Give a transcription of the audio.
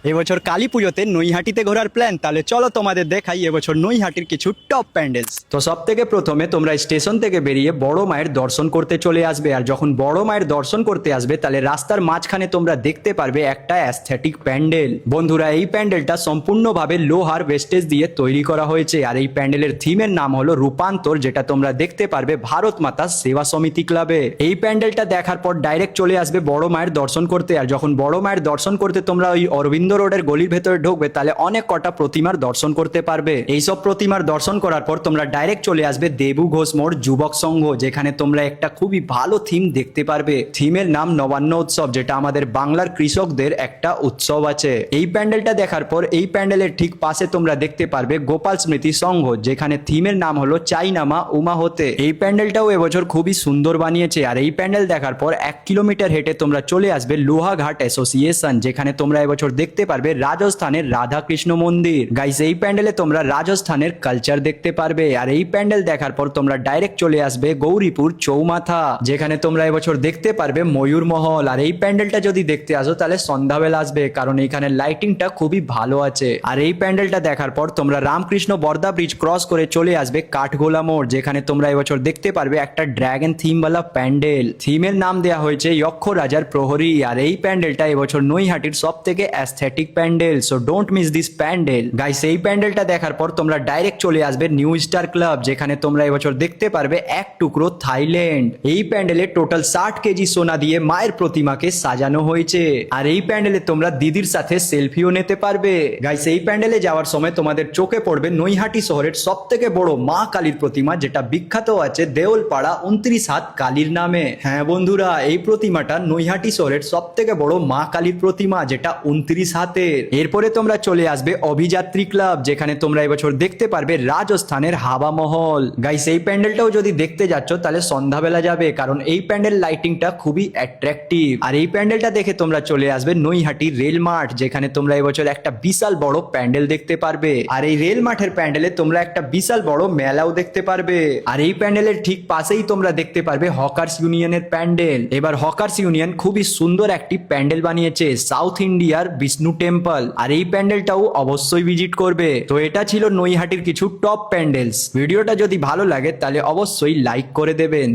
এবছর কালী পুজোতে নৈহাটিতে ঘোরার প্ল্যান, তাহলে চলো তোমাদের দেখাই এবছর নৈহাটির কিছু টপ প্যান্ডেলস। তো সব থেকে প্রথমে তোমরা স্টেশন থেকে বেরিয়ে বড় মায়ের দর্শন করতে চলে আসবে। আর যখন বড় মায়ের দর্শন করতে আসবে তাহলে রাস্তার মাঝখানে তোমরা দেখতে পারবে একটা অ্যাস্থেটিক প্যান্ডেল। বন্ধুরা, এই প্যান্ডেলটা সম্পূর্ণভাবে লোহার ওয়েস্টেজ দিয়ে তৈরি করা হয়েছে। আর এই প্যান্ডেলের থিমের নাম হলো রূপান্তর, যেটা তোমরা দেখতে পারবে ভারত মাতা সেবা সমিতি ক্লাবে। এই প্যান্ডেলটা দেখার পর ডাইরেক্ট চলে আসবে বড় মায়ের দর্শন করতে। আর যখন বড় মায়ের দর্শন করতে তোমরা ওই অরবিন্দ রোডের গলির ভেতরে ঢুকবে তাহলে অনেক কটা প্রতিমার দর্শন করতে পারবে। এইসব প্রতিমার দর্শন করার পর তোমরা ডাইরেক্ট চলে আসবে দেবু ঘোষ মোড় যুবক সংঘ, যেখানে তোমরা একটা খুবই ভালো থিম দেখতে পারবে। থিমের নাম নবান্ন উৎসব, যেটা আমাদের বাংলার কৃষকদের একটা উৎসব আছে। এই প্যান্ডেলটা দেখার পর এই প্যান্ডেলের ঠিক পাশে তোমরা দেখতে পারবে গোপাল স্মৃতি সংঘ, যেখানে থিমের নাম হলো চাইনামা উমা হতে। এই প্যান্ডেলটাও এবছর খুবই সুন্দর বানিয়েছে। আর এই প্যান্ডেল দেখার পর 1 কিলোমিটার হেঁটে তোমরা চলে আসবে লোহাঘাট অ্যাসোসিয়েশন, যেখানে তোমরা এবছর দেখতে পারবে রাজস্থানের রাধা কৃষ্ণ মন্দির। গাইস, এই প্যান্ডেলে তোমরা রাজস্থানের কালচার দেখতে পারবে। আর এই প্যান্ডেল দেখার পর তোমরা ডাইরেক্ট চলে আসবে গৌরীপুর চৌমাথা, যেখানে তোমরা এবছর দেখতে পারবে ময়ূর মহল। আর এই প্যান্ডেলটা যদি দেখতে আসো তাহলে সন্ধ্যাবেলা আসবে, কারণ এইখানে লাইটিংটা খুবই ভালো আছে। আর এই প্যান্ডেলটা দেখার পর তোমরা রামকৃষ্ণ বর্দা ব্রিজ ক্রস করে চলে আসবে কাঠগোলা মোড়, যেখানে তোমরা এবছর দেখতে পারবে একটা ড্রাগন থিমওয়ালা প্যান্ডেল। থিমের নাম দেওয়া হয়েছে যক্ষ রাজার প্রহরী। আর এই প্যান্ডেলটা এবছর নৈহাটির সব থেকে aesthetic pandal, so don't miss this pandal. Guys, এই প্যান্ডেলটা দেখার পর তোমরা ডাইরেক্ট চলে আসবে নিউ স্টার ক্লাব, যেখানে তোমরা এবছর দেখতে পারবে এক টুকরো থাইল্যান্ড। এই প্যান্ডেলে টোটাল 60 কেজি সোনা দিয়ে মায়ের প্রতিমাকে সাজানো হয়েছে। আর এই প্যান্ডেলে তোমরা দিদির সাথে সেলফিও নিতে পারবে। গাইস, এই প্যান্ডেলে যাওয়ার সময় তোমাদের চোখে পড়বে নৈহাটি শহরের সব থেকে বড় মা কালীর প্রতিমা, যেটা বিখ্যাত আছে দেওলপাড়া 29 হাত কালীর নামে। হ্যাঁ বন্ধুরা, এই প্রতিমাটা নৈহাটি শহরের সব থেকে বড় মা কালীর প্রতিমা, যেটা 29 হাতের। এরপরে তোমরা চলে আসবে অভিযাত্রী ক্লাব, যেখানে তোমরা এবছর দেখতে পারবে রাজস্থানের হাওয়া মহল। গাইস, এই প্যান্ডেলটাও যদি দেখতে যাচ্ছ তাহলে সন্ধ্যাবেলা যাবে, কারণ এই প্যান্ডেল লাইটিংটা খুবই অ্যাট্রাকটিভ। আর এই প্যান্ডেলটা দেখে তোমরা চলে আসবে নৈহাটি রেল মাঠ, যেখানে তোমরা এবছর একটা বিশাল বড় প্যান্ডেল দেখতে পারবে। আর এই রেল মাঠের প্যান্ডেলে তোমরা একটা বিশাল বড় মেলাও দেখতে পারবে। আর এই প্যান্ডেলের ঠিক পাশেই তোমরা দেখতে পারবে হকার্স ইউনিয়নের প্যান্ডেল। এবার হকার্স ইউনিয়ন খুবই সুন্দর একটি প্যান্ডেল বানিয়েছে সাউথ ইন্ডিয়ার বিষ্ণু টেম্পল। আর এই প্যান্ডেলটাও অবশ্যই ভিজিট করবে। তো এটা ছিল নৈহাটির কিছু টপ প্যান্ডেলস। ভিডিওটা যদি ভালো লাগে তাহলে অবশ্যই লাইক করে দেবেন।